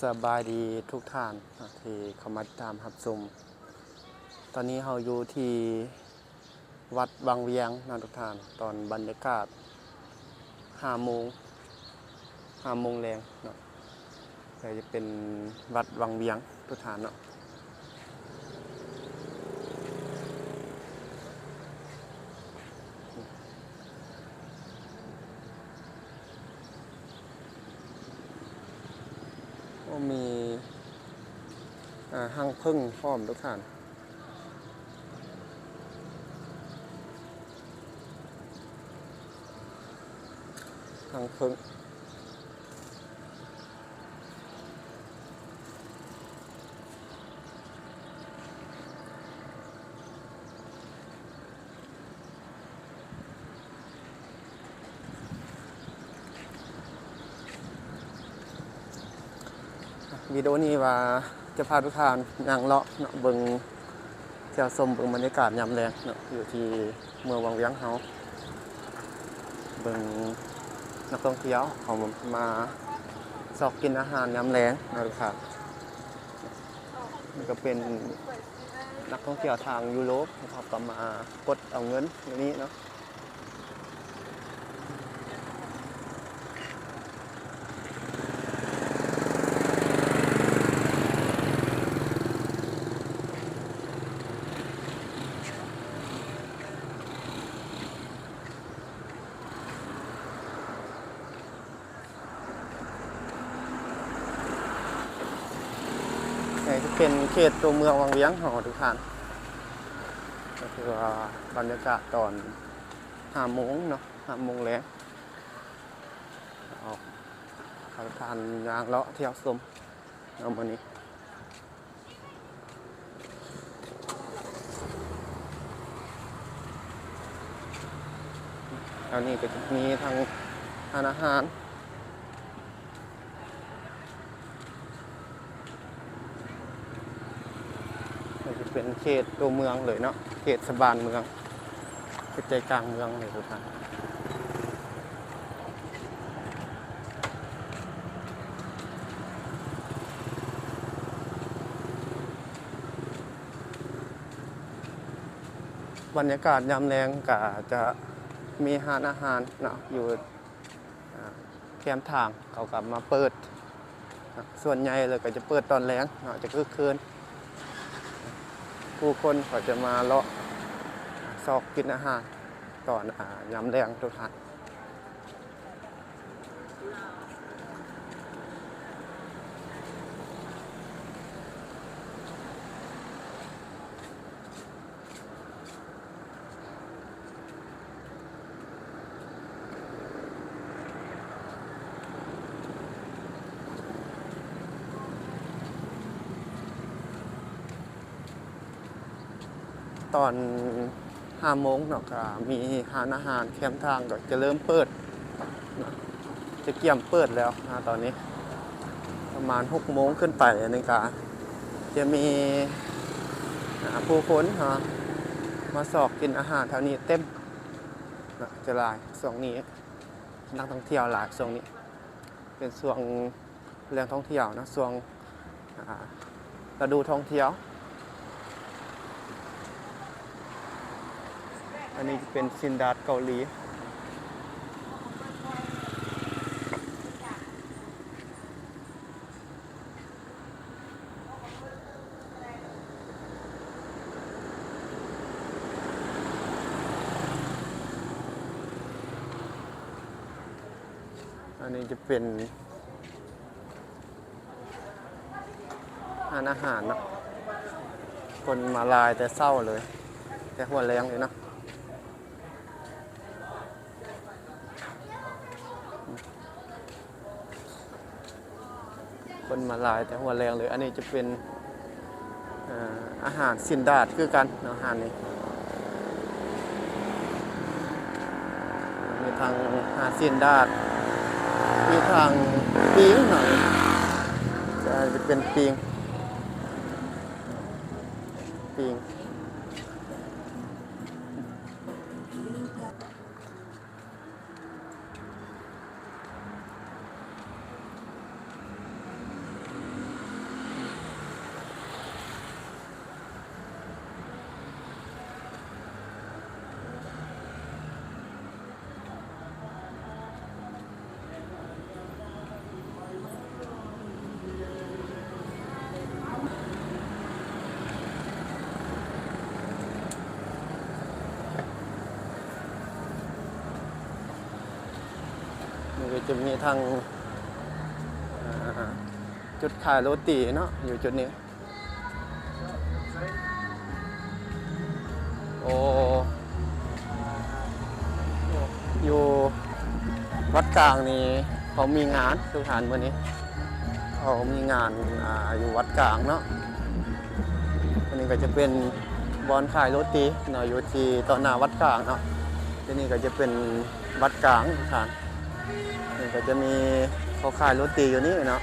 สบายดีทุกท่านที่เข้ามาติดตามรับชมตอนนี้เราอยู่ที่วัดบางเวียงนะทุกท่านตอนบรรยากาศ5 โมงแรงเนาะก็จะเป็นวัดบางเวียงทุกท่านเนาะมีห้างพึ่งพร้อมทุกท่านห้างพึ่งวิดีโอนี้ว่าจะพาทุกท่านย่างเลาะเนาะเบิ่งเที่ยวชมเบิ่งบรรยากาศยามแลงเนาะอยู่ที่เมืองบางเวียงเฮาเบิ่งนักท่องเที่ยวเขามาซอกกินอาหารยามแลงนะทุกท่านนี่ก็เป็นนักท่องเที่ยวทางยุโรปเขาก็มากดเอาเงินอย่างนี้เนาะนี่จะเป็นเขตตัวเมืองวังเวียงของทุกท่านก็คือว่าบรรยากาศตอน5 โมงเนาะ5 โมงแล้วออกทางทานยางเลาะเที่ยวชมเอามานี้แล้วนี่ก็จะมีทางอาหารจะเป็นเขตตัวเมืองเลยเนาะเขตสบานเมืองเป็นใจกลางเมืองเลยทุกท่านบรรยากาศยามแลงก็จะมีร้านอาหารเนาะอยู่แคมทางเขากลับมาเปิดส่วนใหญ่เลยก็จะเปิดตอนแรงเนาะจะคึกคืนผู้คนก็จะมาเลาะซอกกินอาหารตอนยามแรงทุกท่านตอน5 โมงเนาะก็มีร้านอาหารแคมทางก็จะเริ่มเปิดจะเกี่ยมเปิดแล้วนะตอนนี้ประมาณ6 โมงขึ้นไปนี่ก็จะมีผู้คนมาสอบกินอาหารแถวนี้เต็มจะหลายช่วงนี้นักท่องเที่ยวหลายช่วงนี้เป็นช่วงแหล่งท่องเที่ยวนะช่วงฤดูท่องเที่ยวอันนี้เป็นซินดาดเกาหลีอันนี้จะเป็นอาหารเนาะคนมาลายแต่เศร้าเลยแต่หัวแรงเลยเนาะคนมาลายแต่หัวแรงเลยอันนี้จะเป็นอาหารซินดาดคือกันอาหารนี้มีทางอาหารซินดาดมีทางปิ้งหน่อยจะเป็นปิ้ง จะมีทางจุดขายโรตีเนาะอยู่จุดนี้โอ้อยู่วัดกลางนี่เขามีงานทุกฐานวันนี้เขามีงานอยู่วัดกลางเนาะอันนี้ก็จะเป็นบอนขายโรตีเนาะอยู่ที่ต่อหน้าวัดกลางเนาะที่นี่ก็จะเป็นวัดกลางทุกฐานนี่ก็จะมีเขาขายโรตีอยู่นี่เนาะ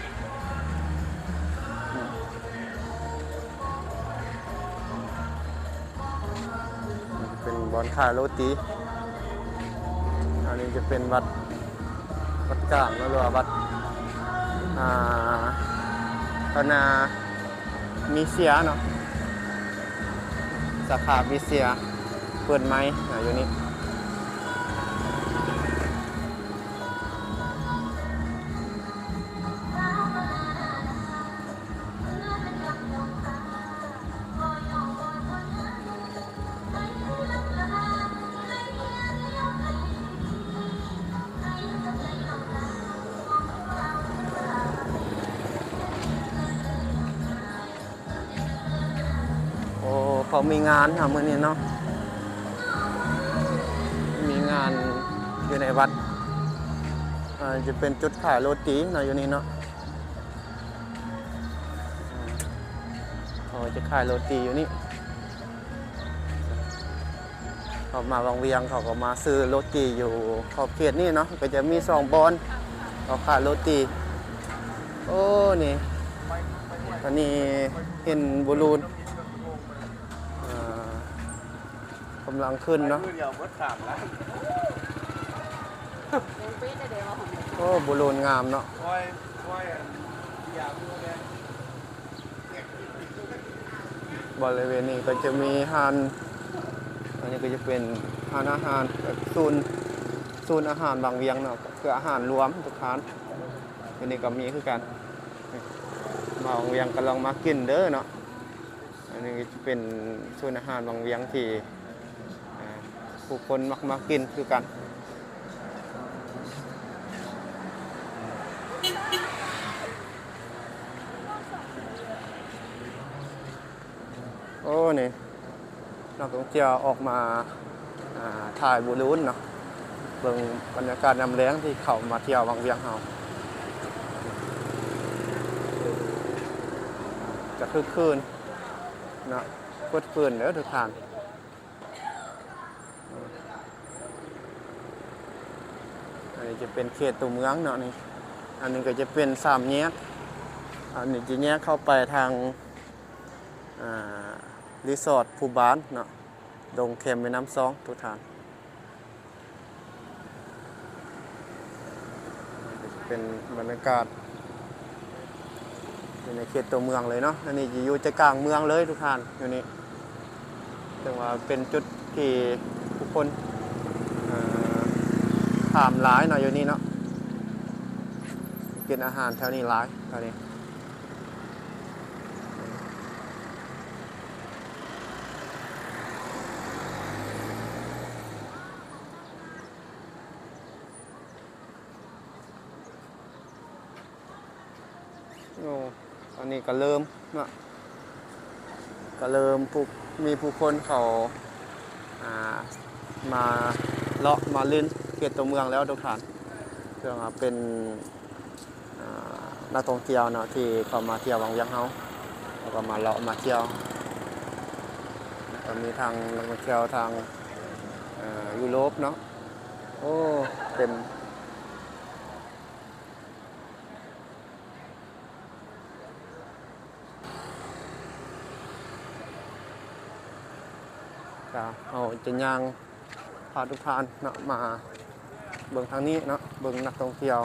เป็นบอนขายโรตีอันนี้จะเป็นวัดกลางหรือว่าวัดพนามิเซียเนาะสาขามิเซียเปิดไหมอยู่นี่เขามีงานค่ะมื้อนี้เนาะมีงานอยู่ในวัดจะเป็นจุดขายโรตีเนาะอยู่นี่เนาะเขาจะขายโรตีอยู่นี่เขามาวังเวียงเขาก็มาซื้อโรตีอยู่ขอบเขตนี่เนาะก็จะมี2 บอนเขาขายโรตีโอ้นี่ตอนนี้เห็นบอลลูนกำลังขึ้นเนาะโอ้บอลลูนงามเนาะบริเวณนี้ก็จะมีฮานอันนี้ก็จะเป็นฮานอาหารศูนย์อาหารบางเวียงเนาะคืออาหารรวมทุกท่านอันนี้ก็มีคือกันบางเวียงกำลังมากินเด้อเนาะอันนี้จะเป็นศูนย์อาหารบางเวียงที่ผู้คนมักมากินคือกันโอ้นี่นักท่องเที่ยวออกมาถ่ายบอลลูนเนาะเบิ่งบรรยากาศยามแล้งที่เขามาเที่ยววังเวียงเฮาจะคึกคืนเนาะคึกคืนเด้อทุกท่านอันนี้จะเป็นเขตตัวเมืองเนาะนี่อันนี้ก็จะเป็น3 แยกอันนี้จะแยกเข้าไปทางรีสอร์ทภูบานเนาะดงเข็มแม่น้ำซองทุกท่านเป็นบรรยากาศอยู่ในเขตตัวเมืองเลยเนาะอันนี้อยู่ใจกลางเมืองเลยทุกท่านอยู่นี่ถึงว่าเป็นจุดที่ผู้คนถามหลายหน่อยอยู่นี่เนาะกินอาหารแถวนี้หลายแถวนี้โอ้ตอนนี้ก็เริ่มเนาะก็เริ่มมีผู้คนเขามาเลาะมาเล่นเขตตัวเมืองแล้วทุกท่านเพื่อมาเป็นนักท่องเที่ยวเนาะที่เขามาเที่ยววังเวียงเฮาแล้วก็มาเลาะมาเที่ยวก็มีทางนักท่องเที่ยวทางยุโรปเนาะโอ้เต็มเอาจะย่างพาทุกท่านเนาะมาเบิ่งทางนี้เนาะเบิ่งนักท่องเที่ยว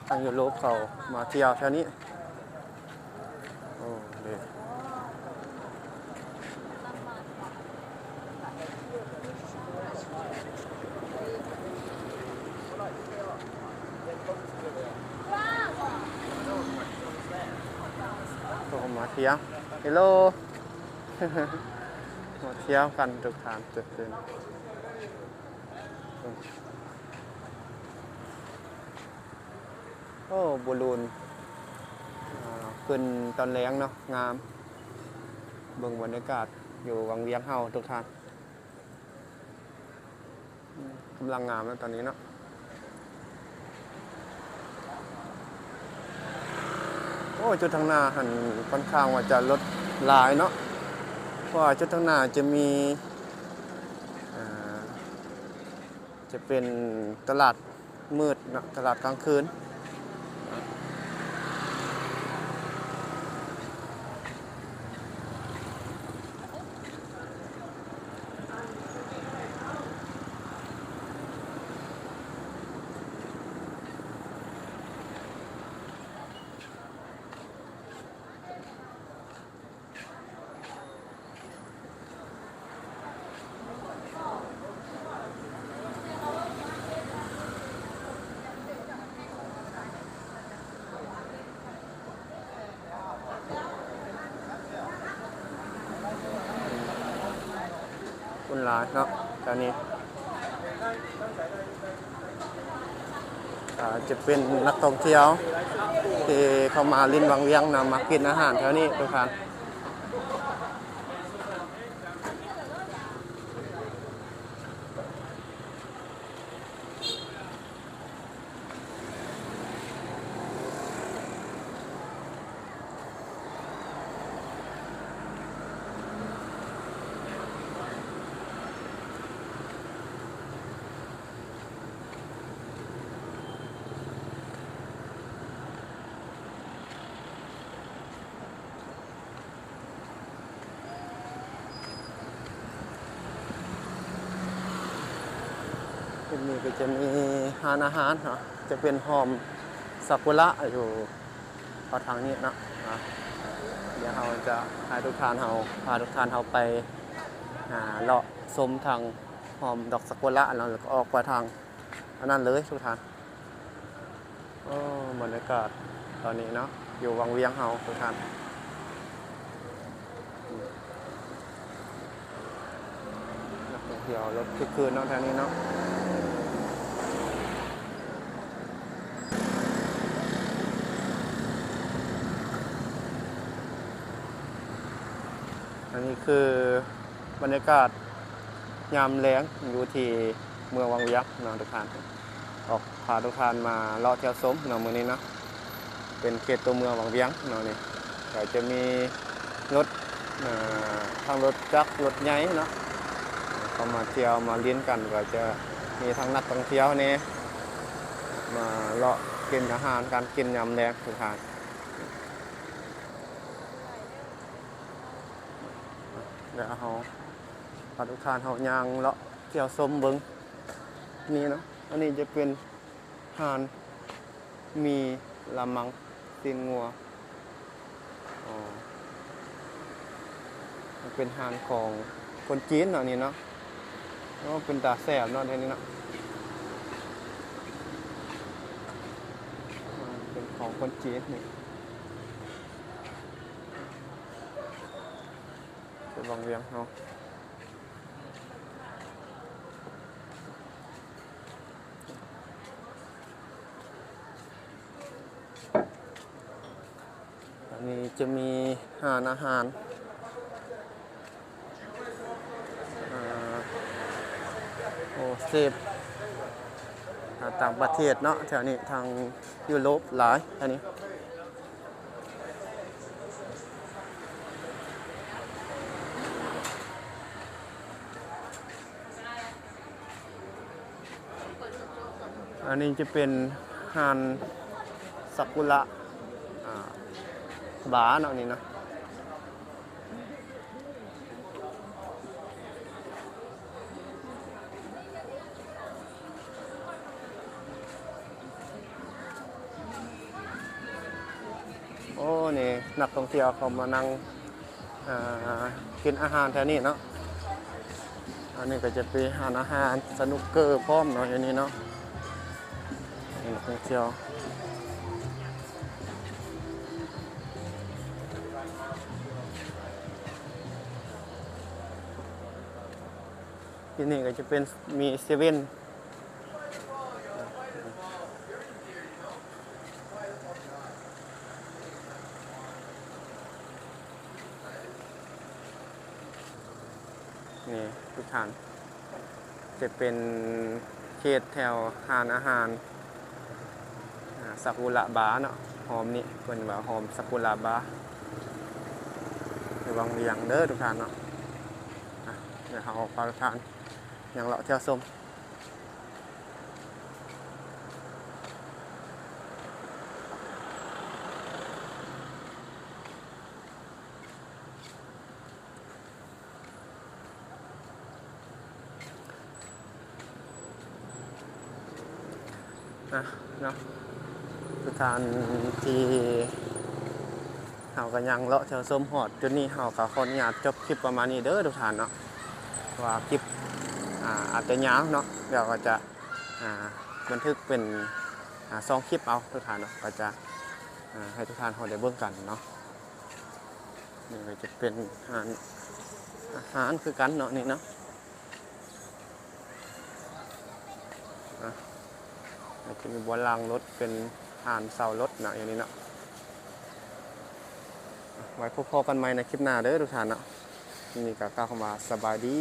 ทางยุโรปเขามาเที่ยวแถวนี้โอ้เด็กมาเที่ยวเฮลโล มาเที่ยวกันทุกท่านจุดเด่น โอ้บอลลูนขึ้นตอนแรงเนาะงามเบิ่งบรรยากาศอยู่วังเวียงเฮาทุกท่านกำลังงามแล้วตอนนี้เนาะโอ้จุดทางหน้าหันค่อนข้างว่าจะลดหลายเนาะเพราะว่าจุดทางหน้าจะมีอ่าจะเป็นตลาดมืดเนาะตลาดกลางคืนคนหลายเนาะตอนนี้จะเป็นนักท่องเที่ยวที่เข้ามาลิ้นวังเวียงนะมากินอาหารแถวนี้ทุกท่านที่นี่ก็จะมีร้านอาหารเนาะจะเป็นหอมซากุระอยู่ทางนี้นะเดี๋ยวเราจะพาทุกท่านเราไปเลาะชมทางหอมดอกซากุระแล้วก็ออกไปทางอันนั้นเลยทุกท่านโอ้บรรยากาศตอนนี้เนาะอยู่วังเวียงเฮาทุกท่านนักท่องเที่ยวรถคึกคืนเนาะทางนี้เนาะอันนี้คือบรรยากาศยามแล้งอยู่ที่เมืองวังเวียงเนาะทุกท่านออกพาทุกท่านมาเลาะเที่ยวชมเนาะมื้อนี้เนาะเป็นเขตตัวเมืองวังเวียงเนาะนี่ก็จะมีรถทางรถจักรรถใหญ่เนาะเข้ามาเที่ยวมาเลี้ยงกันก็จะมีทั้งนักท่องเที่ยวนี่มาเลาะกินอาหารการกินยามแล้งทุกท่านเดี๋ยวเราพาทุกท่านเฮาย่างเลาะเที่ยวชมเบิ่งนี่เนาะอันนี้จะเป็นหานมีละมังตีนงัวมันเป็นหานของคนจีนเนาะนี่เนาะเป็นตาแสบเนาะทีนี้เนาะเป็นของคนจีนนี่เป็นวังเวียงเนาะอันนี้จะมีหานอาหารเซฟต่างประเทศเนาะแถวนี้ทางยุโรปหลายอันนี้จะเป็นฮานซากุระบาเนาะนี่เนาะโอ้นี่นักท่องเที่ยวเขามานั่งกินอาหารแถวนี้เนาะอันนี้ก็จะเป็นอาหารสนุกเกอร์พร้อมเนาะอย่างนี้เนาะนักท่องเที่ยวที่นี่ก็จะเป็นมีเซเว่น นี่ทุกท่านจะเป็นเขตแถวหานอาหารซากุระบาเนาะหอมนี่เพิ่นว่าหอมซากุระบาระวังเรียงเด้อทุกท่านเนาะเดี๋ยวเราพาทุกท่านยังเลาะเที่ยวชมเนาะทุกท่านที่เราก็ยังเลาะเที่ยวชมหอดจนนี้เราก็ขออนุญาตจบคลิปประมาณนี้เด้อทุกท่านเนาะว่าคลิปอาจจะยาวเนาะเดี๋ยวก็จะบันทึกเป็น2 คลิปเอาทุกท่านเนาะก็จะให้ทุกท่านเขาได้เบิ่งกันเนาะนี่ก็จะเป็นอาหารคือกันเนาะนี่เนาะจะมีบัวรางรถเป็นอาหารเสารถเนาะอย่างนี้เนาะไว้พบกันใหม่ในคลิปหน้าเด้อทุกท่านเนาะนี่ก็กล่าวคำว่าสบายดี